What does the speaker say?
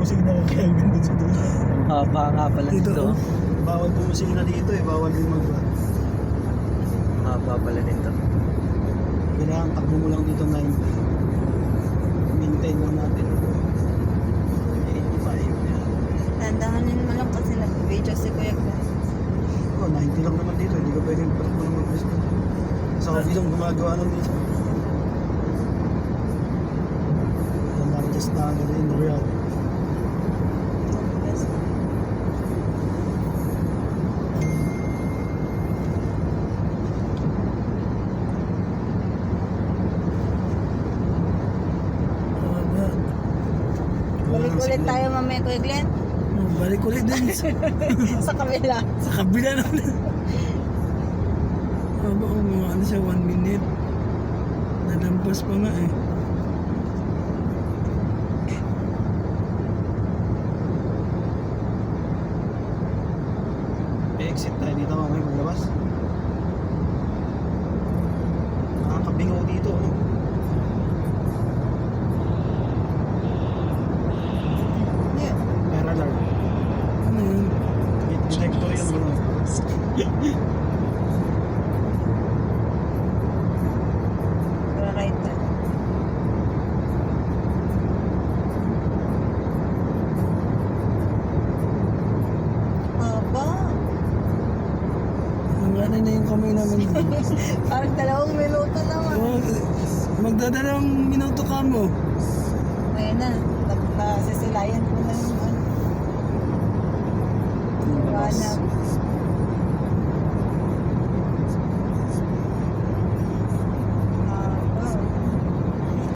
bumusina kay Kelvin dun sa dulo. Haba nga pala Dito, nito. oh. Bawal bumusina dito eh, bawal din Haba pala nito. kailangan takbo mo lang dito 90. Maintain lang natin. 85 yan. Tandahanin mo lang kasi nag-video si Kuya Glenn. Oh, 90 lang naman dito, hindi ka pwedeng patakbo ng mag-presto. Sa office ang gumagawa nun dito. The largest tunnel in the world. Yes. Haba. Balik ulit tayo mamaya Kuya Glenn. Oh, balik ulit din Sa kabila. sa kabila naman. Haba, oh, mga ano siya, 1 minute. Nalampas pa nga eh. Exit tayo dito mamaya maglabas. Nakakabingaw dito. Oh. Yeah. Fire alarm. Ano yun? Detector yun. Ano. Right na. Haba. Ang ano na yung kamay namin dito. Parang 2 minuto naman. Oh, magdadalawang minuto ka mo. Ayun na. Nasisilayan ko na yung ano. Labas. Iwanag.